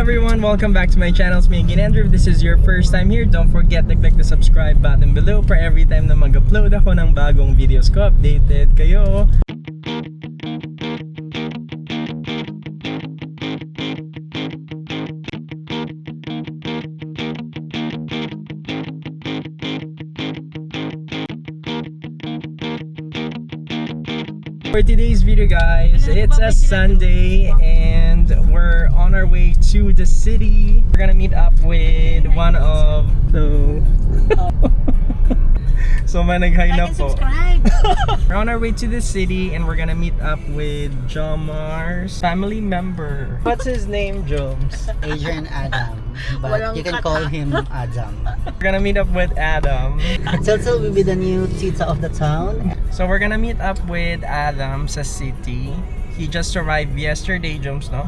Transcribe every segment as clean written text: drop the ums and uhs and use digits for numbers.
everyone, welcome back to my channel. It's me again, Andrew. If this is your first time here, don't forget to click the subscribe button below for every time na mag-upload ako ng bagong videos ko, updated kayo. For today's video, guys, it's a Sunday and we're on our way to the city. We're gonna meet up with one of the so may nag-hi na po. We're on our way to the city and we're gonna meet up with Jomar's family member. What's his name, Joms? Adrian Adam, but you can call him Adam. We're gonna meet up with Adam. Silsil will be the new tita of the town. So we're gonna meet up with Adam sa city. He just arrived yesterday, Joms, no?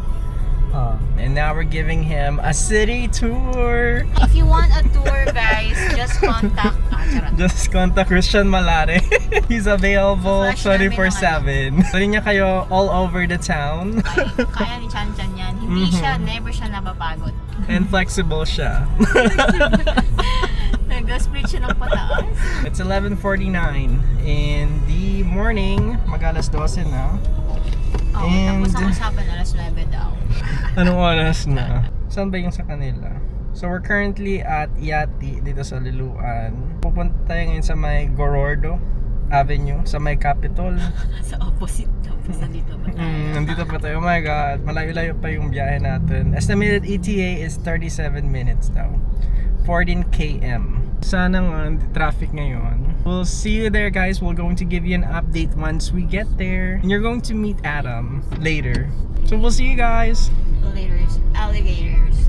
And now we're giving him a city tour. If you want a tour, guys, just contact Just contact Christian Malare. He's available Flash namin 24/7. Pwede niya kayo all over the town. Kaya ni Chan Chan yan. Hindi siya, never siya napapagod. And flexible siya. Nag-split siya ng pataas. It's 11:49 in the morning. Mag-alas 12 na. Tapos ang usapan alas 9 daw. Anong oras na? Saan ba yung sa kanila? So we're currently at Yati dito sa Liloan. Pupunta tayo ngayon sa may Gorordo Avenue, sa may Capitol. Sa opposite. Tapos nandito ba tayo? Nandito pa tayo. Oh my God, malayo-layo pa yung biyahe natin. Estimated ETA is 37 minutes daw. 14 km. Sana nga, traffic ngayon. We'll see you there, guys. We're going to give you an update once we get there. And you're going to meet Adam later. So we'll see you guys. Alligators.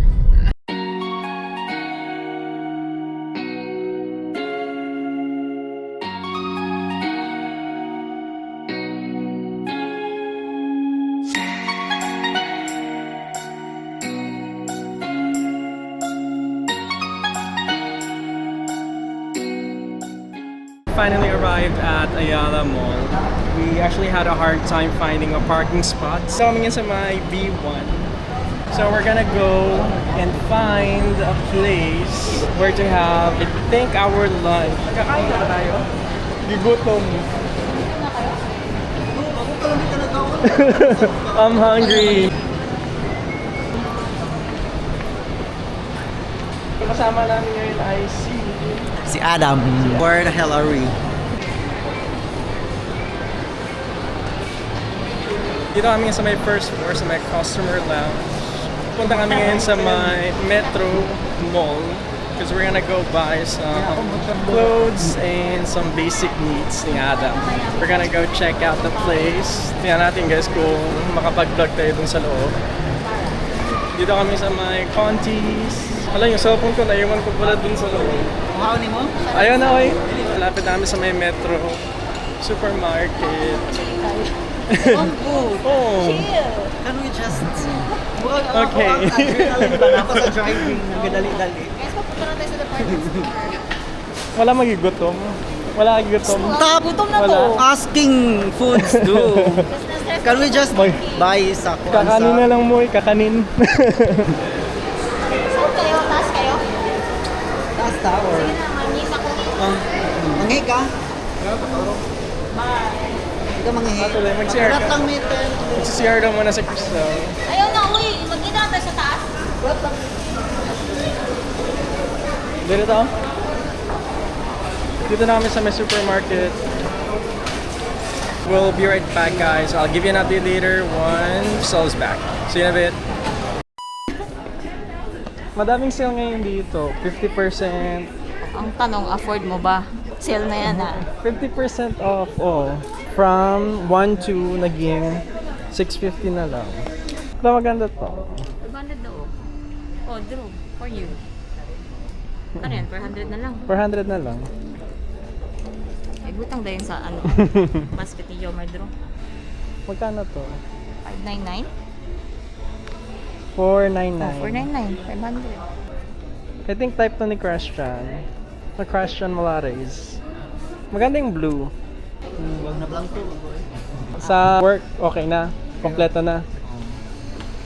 Finally arrived at Ayala Mall. We actually had a hard time finding a parking spot. So coming in sa my B1. So we're gonna go and find a place where to have, I think, our lunch. Kakain na ba tayo? Gigutom. I'm hungry. Kasama namin ngayon ay Si Adam. Where the hell are we? Dito kami sa may first floor, sa may customer lounge. Punta kami ngayon sa may Metro Mall because we're gonna go buy some clothes and some basic needs ni Adam. We're gonna go check out the place. Tingnan natin, guys, kung makapag-vlog tayo dun sa loob. Dito kami sa may Contis. Alam, yung cellphone ko, naiwan ko pala dun sa loob. Kuhanin mo? Ayun na, oy. Malapit namin sa may Metro Supermarket. Oh. Can we just... Okay. Adrenaline ba na ako sa driving? Nagdali-dali. Guys, papunta na tayo sa department store. Wala magigutom. Wala magigutom. Stop Wala. asking foods, dude. Can we just buy sa Kakanin na lang mo, kakanin. Saan kayo? Taas kayo? Taas tower. Sige na, mangis ako. Manghi ka? Bye. Hindi ka manghi. Tuloy, mag-share Harap ka. lang meter. Mag-share daw muna sa Crystal. Ayaw na, uy. Magkita tayo sa taas. Dito to? Dito namin sa may supermarket. We'll be right back, guys. I'll give you an update later once Sol's back. See you in a bit. Madaming sale ngayon dito. 50%. Ang tanong, afford mo ba? Sale na yan, 50% off. Oh. From 1 to naging 650 na lang. Ito maganda to. 500 daw. Oh, Drew. For you. Ano yan? 400 na lang. 400 na lang. Ay, butang dahil sa ano. Basket ni Jomar, Drew. Magkano to? 599? 499. Oh, 499. 500. I think type to ni Christian. Na Christian Malares. Maganda yung blue. Huwag na blanco. Sa work, okay na. Kompleto na.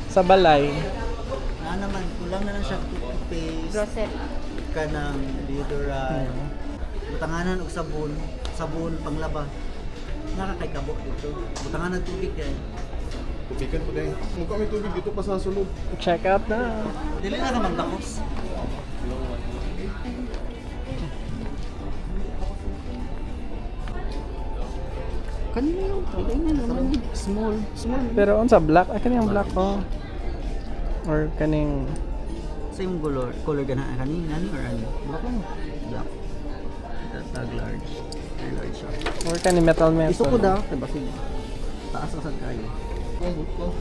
Sa balay. Na naman, kulang na lang siya toothpaste, Grocery. kanang deodorant, butanganan og sabon, sabon panglaba. Nakakay kabok dito. Butanganan tubig kay. Tubigan pa dahil. Mukha may tubig dito pa sa sulod. Check out na. Dili na ka magtakos. Kanina yung ilay na naman. Small. Small. Pero unsa black? Ay kaning black ko. Or kaning Same color ka na kanina ni or ano? Black lang. Black. Tag large. Very large siya. or kaning metal metal. Iso ko daw. Diba sige. Taas ka sa kayo. Ang but ko.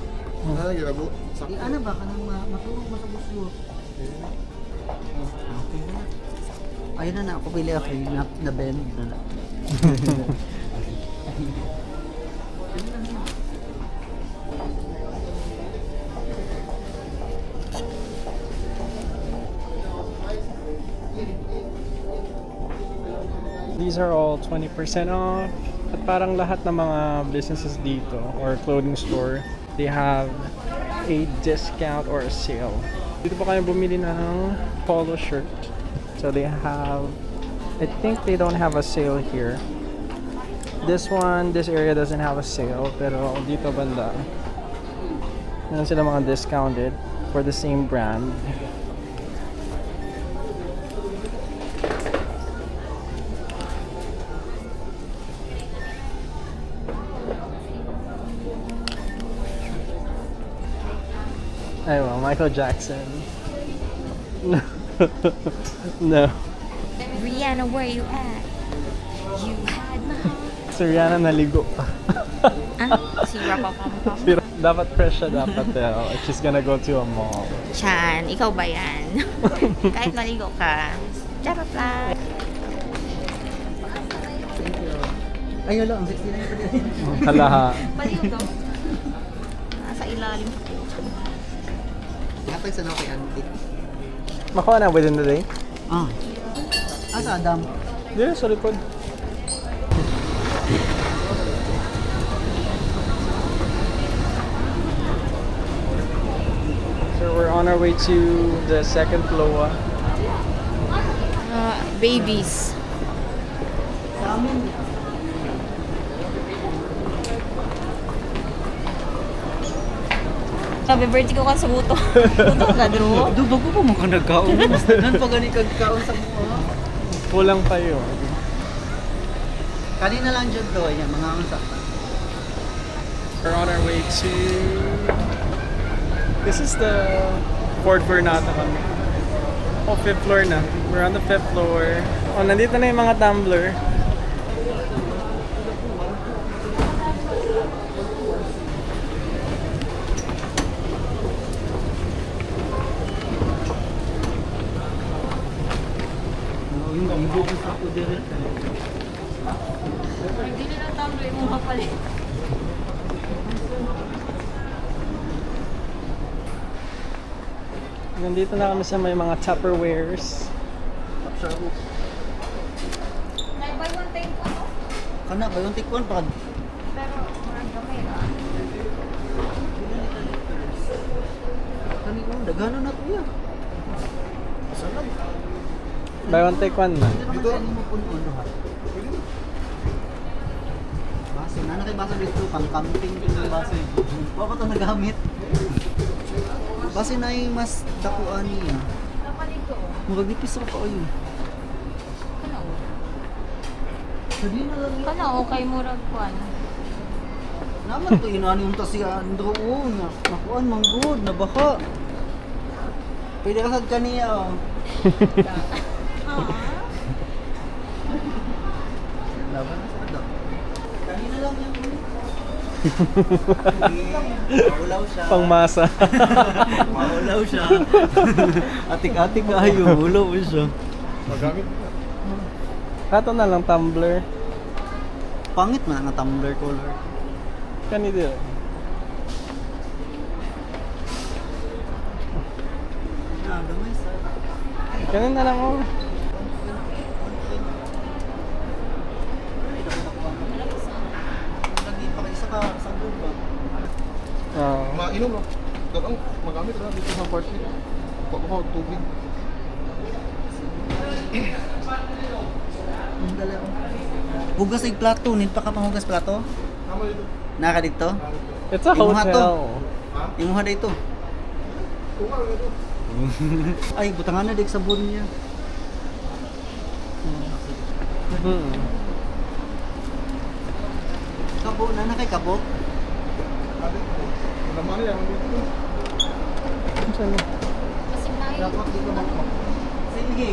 Ah, ginabo. Di ano ba? Kanang matulog mo sa buslo. Okay na. Ayun na ako pili ako. Na bend na na. These are all 20% off. At parang lahat ng mga businesses dito or clothing store, they have a discount or a sale. Dito pa kayo bumili ng polo shirt. So they have, I think they don't have a sale here. This area doesn't have a sale, pero dito banda, meron sila mga discounted for the same brand. Ay, well, Michael Jackson. No. No. Rihanna, where you at? You had my heart. Si Rihanna naligo. Si Rapapam. Pero dapat fresh siya dapat. She's gonna go to a mall. Chan, ikaw ba yan? Kahit maligo ka. Charot lang. Ayun lang, 69 pa din. Halaha. Paliw daw. Nasa ilalim. Hatag sa kay Auntie. Makuha na within the day? Ah. Asa Adam? Dito sa likod. So we're on our way to the second floor. Babies. Sa amin. Sabi, birthday ko ka sa buto. Buto ka, Drew. Do bago pa mo ka nagkaon. Nan pa gani kagkaon sa mo. Kulang pa yun. Kanina lang jud to, yan mga unsa. We're on our way to... This is the fourth floor na ata kami. Oh, fifth floor na. We're on the fifth floor. Oh, nandito na yung mga tumbler. Yung ibo ko sa ako dire. Hindi na tumbler mo kapalit. Nandito na kami sa may mga Tupperwares. May buy one take one. Kana ba yung tikwan pa? Pero, marang gamay na. Kani ko dagano na to ya. Sarap. Buy one take one na. Dito ani mo pun uno ha. Baso na kay baso dito pang camping yung baso. Wa pa to nagamit. Baso na yung mas dakuan niya. Magagipis ra pa ayo. Sabi na lang Kana, okay murag kwan. naman to inani yung siya andro nga. Nakuan man good na baka. Pwede ka sad kaniya oh. Laban na sa dok. Kanina lang yung maulaw siya. Pangmasa. Maulaw siya. Atik-atik kayo, maulaw siya. Magamit. Kato na lang tumbler. Pangit man ang tumbler color. Kani dito. Ah, gamay sa. Kani na lang oh. Lagi pa kayo sa good ba? Oh. Mainom no? Ang magamit na dito sa party. Pagkakaw, tubig. Ang dala ko. Hugas ay plato, nid pa ka panghugas plato? Tama dito. Naka dito? It's a Imuha to. hotel. Imuha dito. Tunga na dito. Ay, butangan na dik sabon niya. Hmm. Kabo, na kay kabo. Ate, naman yan. Dito. Saan na? Dapat dito mo. Sige.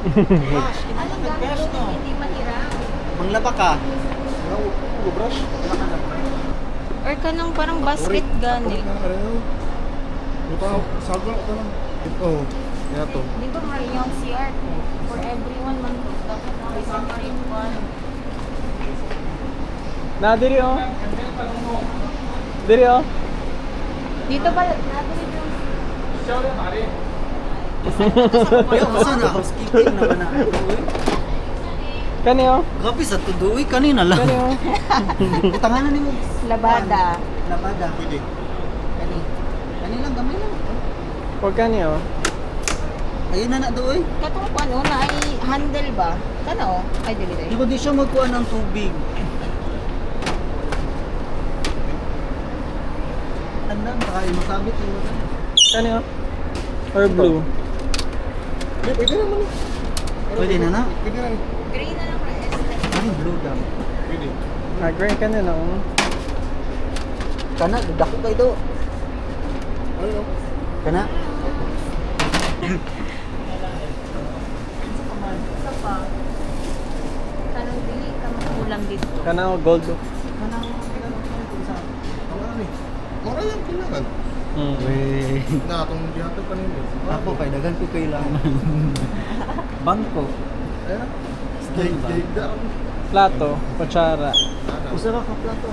Anong gamit mo? Hindi mahirap. Manglaba ka. Pulo brush. Or ka nang parang basket gani. Lupa, sago na ito lang. Oo. Yan to. Di ba nga yung CR for everyone man dapat may separate one. Na, diri oh. Diri oh. Dito ba natin yung Yo, saan na housekeeping naman na. Uy, Kani oh. grabe sa tudo. Uy, kanina lang. Kani oh. Butangan na ni mo. labada? Labada. Pwede. Kani. Kani lang, gamay lang. Huwag kani oh. Ayun na na doy. Katong ko ano na ay handle ba? Kano? Ay dili Di dili. ba di siya magkuha ng tubig? Tandaan, baka yung masabit yung mga. Kani oh. Or blue. Pwede naman eh. Pwede na na. Pwede na. Green na lang press. Ano blue dam? Pwede. Green ka na oh. Kana, dako kayo do. Ano? Kana. Isa pa. Kanang dili ka makulang dito. Kana oh, gold oh. Kana, sa. Wala na eh. Wala lang kailangan. Hmm. Weh. Na, itong gihatag pa ninyo. Ako kay dagan ko kailangan. Bangko. Ayan na. Style ba? Jayda ako. Plato, kutsara. Usa ra ka plato.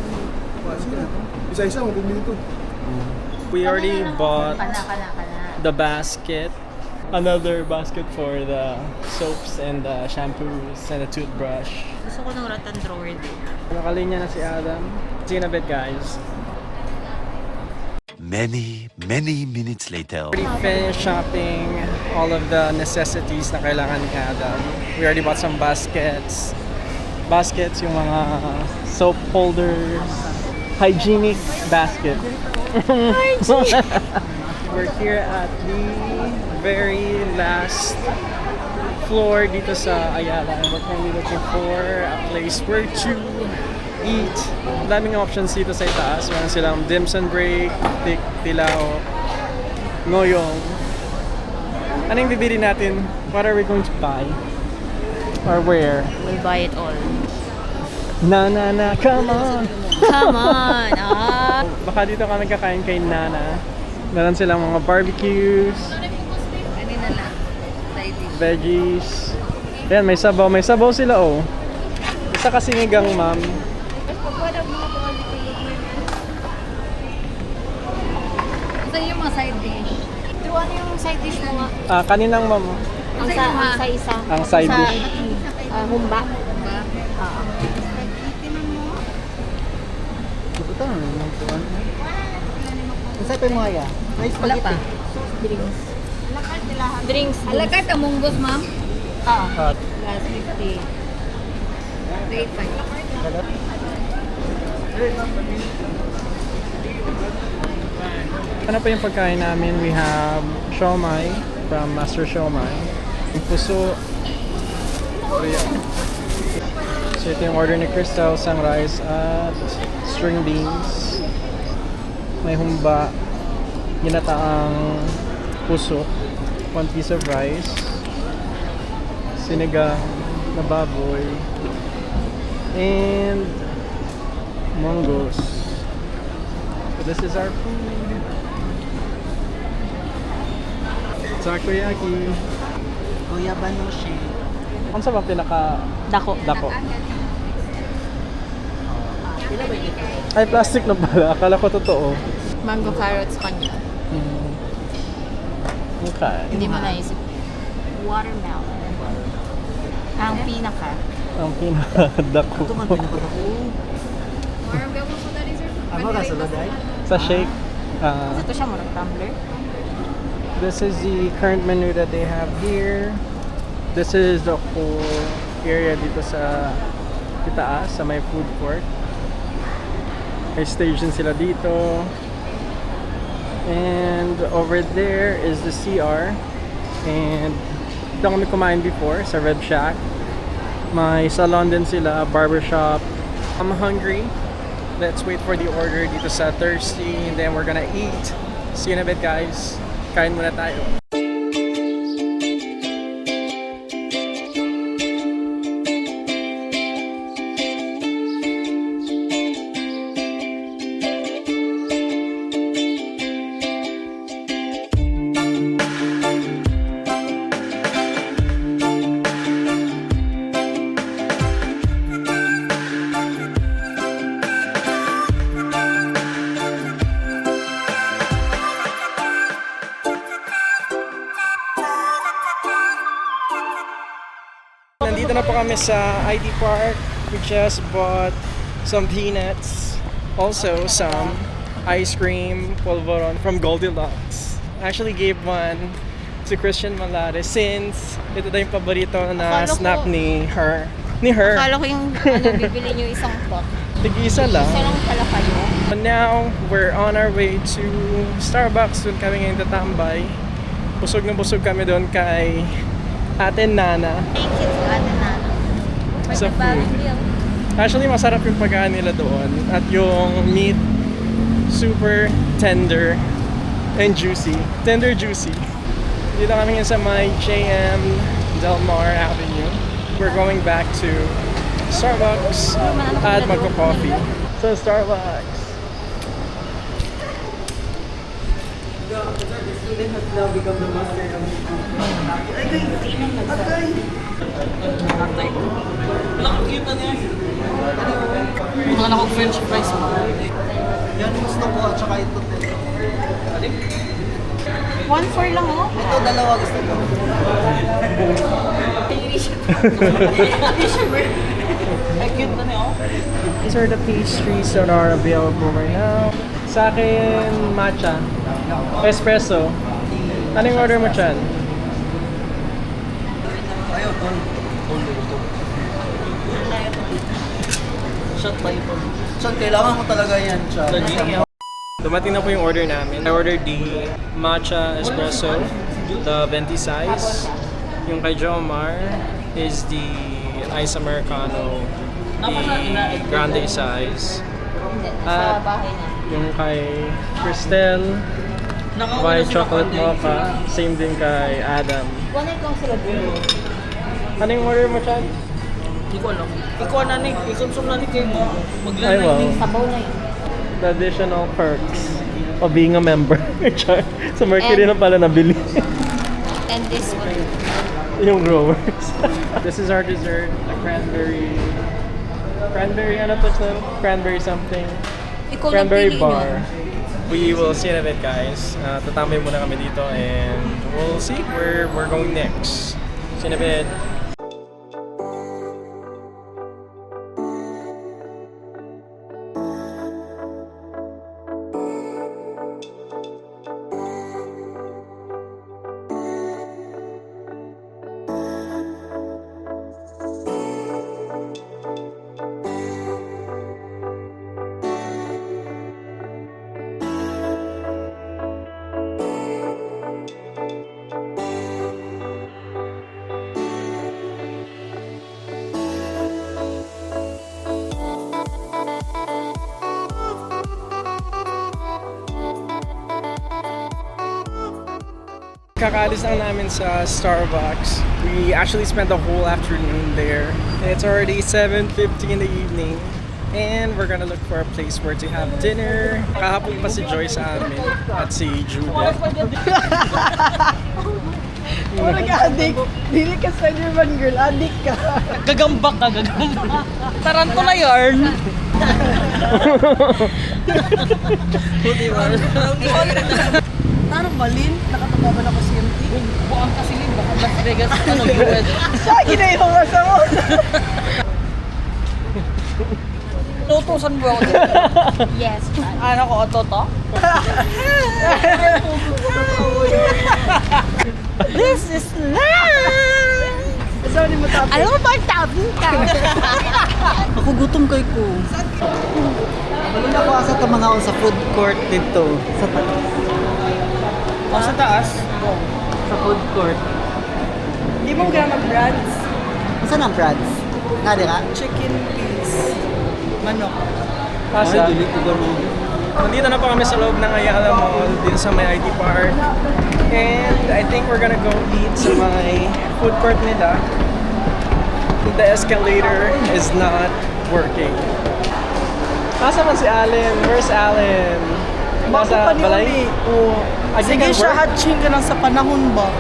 Sige na. Isa-isa, mabibili dito. We already bought Kana. the basket. Another basket for the soaps and the shampoos and the toothbrush. Gusto ko ng rattan drawer din. Nakalinya na si Adam. See you in a bit, guys. Many minutes later. Already finished shopping all of the necessities na kailangan ni Adam. We already bought some baskets. Baskets, yung mga soap holders. Hygienic basket. We're here at the very last floor dito sa Ayala, and we're currently looking for a place where to eat. Daming options dito sa itaas. Meron silang dim sum break, tilao, ngoyong. Anong bibili natin? What are we going to buy? Or where? We'll buy it all. Na, come on! Come on! Ah! Baka dito kami kakain kay Nana. Meron silang mga barbecues, Ano na lang? veggies. Ayan, may sabaw. May sabaw sila, oh. Isa kasi sinigang, ma'am. Ito yung mga side dish. Ito ano yung side dish mo nga? Kaninang, ma'am. Ang sa isa. Ang side dish. Humba. Ito na nang kuan. Usa pa mo aya. May Wala pa. spaghetti. Drinks. Drinks. Alakat among boss, ma'am. Hot. Last 50. Rate 5. Ano pa yung pagkain namin? We have siomai from Master Siomai. Yung puso. So, yeah. So ito yung order ni Crystal, sang rice at string beans. May humba, ginataang puso, 1 piece of rice, sinigang na baboy, and mongoose. So this is our food. Takoyaki. Kuya Banoshi. Ano sa ba pinaka Dako. dako? Pila ba dito? Ay, plastic na pala. Akala ko totoo. Mango carrots kanya. Hmm. Okay. Hindi mo naisip. Watermelon. Ang pinaka. Ang pinaka-dako. Ito man pinakadako. Or gawin mo na sir. Ano ka sa laday? Sa shake. Ito siya mo ng tumbler. This is the current menu that they have here. This is the whole area dito sa itaas, sa may food court. May station sila dito. And over there is the CR. And dito kami kumain before sa Red Shack. May salon din sila, barbershop. I'm hungry. Let's wait for the order dito sa Thirsty, and then we're gonna eat. See you in a bit, guys. Kain muna tayo. Nandito na po kami sa ID Park. We just bought some peanuts. Also some ice cream polvoron from Goldilocks. I actually gave one to Christian Malare since ito daw yung paborito na Akala ko- snack ni her. Akala ko yung bibili niyo isang pot. Tig-isa lang. Isa lang pala kayo. But now, we're on our way to Starbucks. Doon kami ngayon tatambay. Busog na busog kami doon kay Ate Nana. Thank you to Ate Nana. For Sa the bagong food. meal. Actually, masarap yung pagkain nila doon. At yung meat, super tender and juicy. Tender juicy. Dito kami ngayon sa may JM Del Mar Avenue. We're going back to Starbucks at magko-coffee. So, Starbucks. Student has now become the master of Mga nakog-french fries mo. Yan gusto ko at saka ito. 1-4 lang oh. Ito dalawa gusto ko. Ay, cute na niya, oh. These are the pastries that are available right now. Sa akin, matcha. Espresso. Anong order mo dyan? Ayaw, tol. Shot tayo po. Shot, kailangan mo talaga yan, shot. Dumating na po yung order namin. I ordered the matcha espresso, the venti size. Yung kay Jomar is the ice americano, the grande size. Sa At bahay na. yung kay Cristel, white chocolate mocha. Same din kay Adam. One lang sila dun. Ano yung order mo, Chad? Hindi ko alam. Ikaw na ni, i-consume na ni kayo mo. Ay, wow. Sabaw na yun. The additional perks of being a member. Char. Sa Mercury na pala nabili. And this one. Yung growers. This is our dessert, the cranberry ano to siya? Cranberry something. Ikaw Cranberry nagpili bar. We will see in a bit, guys. Tatambay muna kami dito and we'll see where we're going next. See in a bit. Kakaalis lang namin sa Starbucks. We actually spent the whole afternoon there. It's already 7:50 in the evening. And we're gonna look for a place where to have dinner. Kahapon pa si Joy sa amin at si Judah. Nag-addict. Dili ka Spider-Man girl, addict ka. Gagambak ka, gagambak. Tarantula yarn. Parang balin, nakatababan ako sa MT. Buang kasi ni, baka Las Vegas, ano, US. Siya, ginayong asa mo. Lutusan mo ako dito. Yes. Ano ko, toto? This is love! Sorry mo tapos. Alam mo ba ang tabi ka? Ako gutom kay ko. Wala na ko asa mga on sa food court dito. Sa Sa taas? sa food court. Di mo gana brands. Saan ang Prads? Nga di ka? Chicken piece. Manok. Asa? Ay, dili ko gano'n. Nandito na po kami sa loob ng Ayala Mall, din sa may IT Park. And I think we're gonna go eat sa may food court nila. The escalator is not working. Nasa man si Allen? Where's Allen? Bakit pa ni Uli? Oo. Sige can siya, work. hatching ka lang sa panahon ba?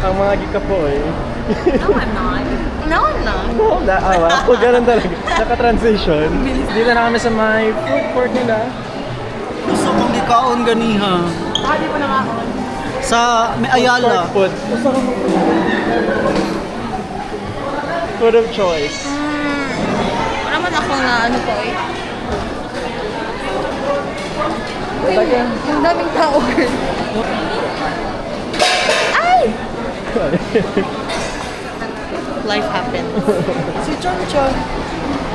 Ang mga gika po eh. No, I'm not. No, I'm not. No, naawa. Kung ganun talaga. Naka-transition. Dito na kami sa may food court nila. Gusto kong gikaon ganiha. Di pa nangaon. Sa may Ayala. Food. Food of choice. Wala man ako na ano po eh. Talaga. Ang daming tao, girl. Life happens. Si Chon Chon.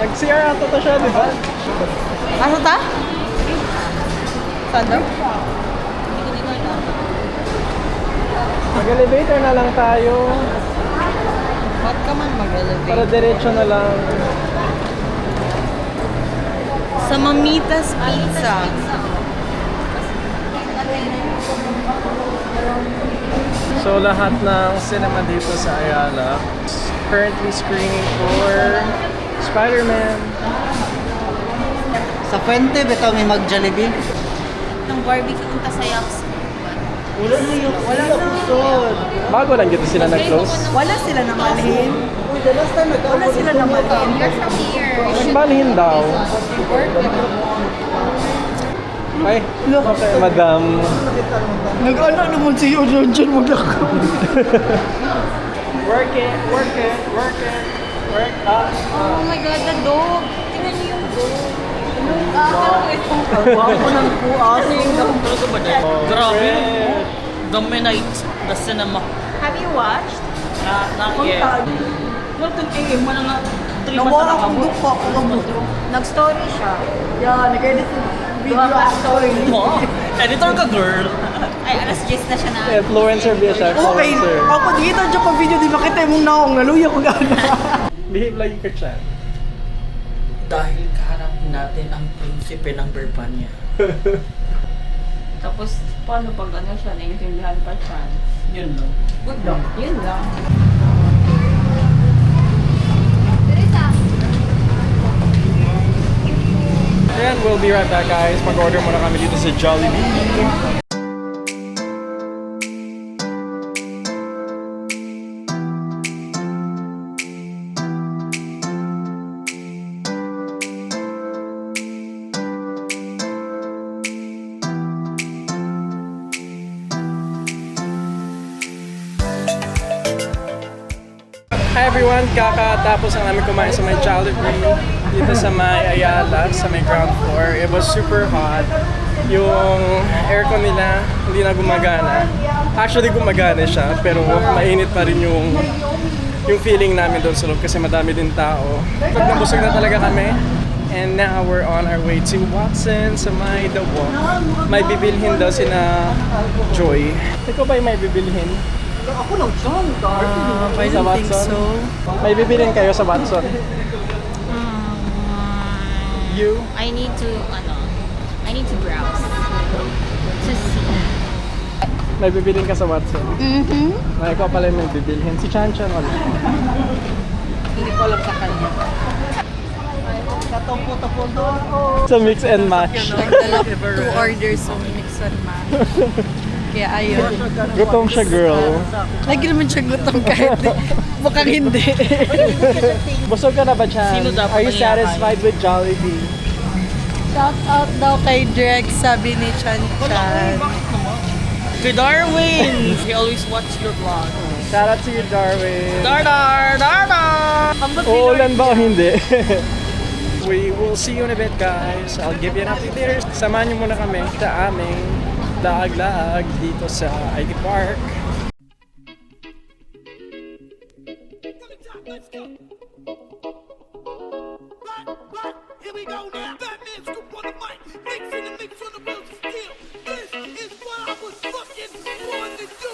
Nag-CR ata to siya, di ba? Ano ta? Saan daw? Mag-elevator na lang tayo. Ba't ka man mag-elevate? Para diretso na lang. Sa Mamitas Pizza. So lahat ng cinema dito sa Ayala currently screening for Spider-Man. Sa Fuente, bitaw may mag-Jollibee. Ng barbecue unta sa Yaps. Wala na yung wala na kusod. Bago lang dito sila nag-close. Wala sila namalhin. Uy, the last time Wala sila namalhin. You're from here. Nagbalhin daw. Ay, okay, madam. Nag-ano naman si Chon Chon maglako. Work it, work it, work it. Work up. Oh my God, the dog. Tingnan niyo yung dog. Ang wapo ng kuasing. Grabe. Dominate the cinema. Have you watched? Not yet. Well, 10 AM, wala nga 3 Nawala akong dupa. Nag-story siya. Yeah, nag-edit yung video ako. Mo? Editor ka, girl. Ay, alas 10 na siya na. Influencer ba siya? Okay, Influencer. ako dito dyan pa video, di ba kita yung naong naluya ko gana. Behave like ka siya. Dahil kaharap natin ang prinsipe ng Berbanya. Tapos, paano pag ano siya, naiintindihan pa siya? Yun lang. Good lang. Yun lang. And we'll be right back, guys. Mag-order muna kami dito sa Jollibee. Hi everyone! Kakatapos ang namin kumain sa may Jollibee dito sa may Ayala, sa may ground floor. It was super hot. Yung aircon nila hindi na gumagana. Actually gumagana siya pero mainit pa rin yung feeling namin doon sa loob kasi madami din tao. Pag nabusog na talaga kami. And now we're on our way to Watson sa may The Walk. May bibilhin daw si na Joy. Ikaw ba yung may bibilhin? Ako lang siyang I Sa don't think Watson? so. May bibilhin kayo sa Watson? You? I need to browse. To see. May bibilhin ka sa Watson? Mm-hmm. Ikaw pala yung may bibilhin. Si Chan Chan wala. Hindi ko alam sa kanya. Katong-puto-puto. Sa mix and match. Nagdala ko 2 orders of mix and match. Kaya ayun. Gutom siya, girl. Lagi naman siya gutom kahit mukhang hindi. Busog ka na ba, Chan? Sino dapat Are you manyakan? satisfied with Jollibee? Shout out daw kay Drek, sabi ni Chan Chan. Kay Darwin! He always watch your vlog. Shout out to you, Darwin. Dardar! Dardar! Uulan ba o hindi? We will see you in a bit, guys. I'll give you an update later. Samahan niyo muna kami sa aming laag-laag dito sa IT Park. Here we go now. Batman scoop on the mic. Mix in the mix on the wheels of steel. This is what I was fucking born to do.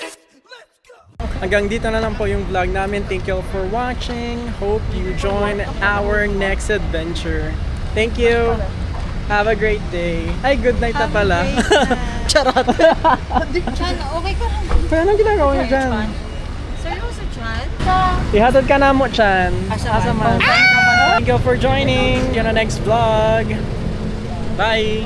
Yes, let's go. Hanggang dito na lang po yung vlog namin. Thank you all for watching. Hope you join our next adventure. Thank you. Have a great day. Ay, good night na pala. Charot! Chan, okay ka lang. Pero anong ginagawa niyo dyan? Seryoso, Chan? Ihatod ka na mo, Chan. Asaman. Thank you for joining. See you on the next vlog. Bye.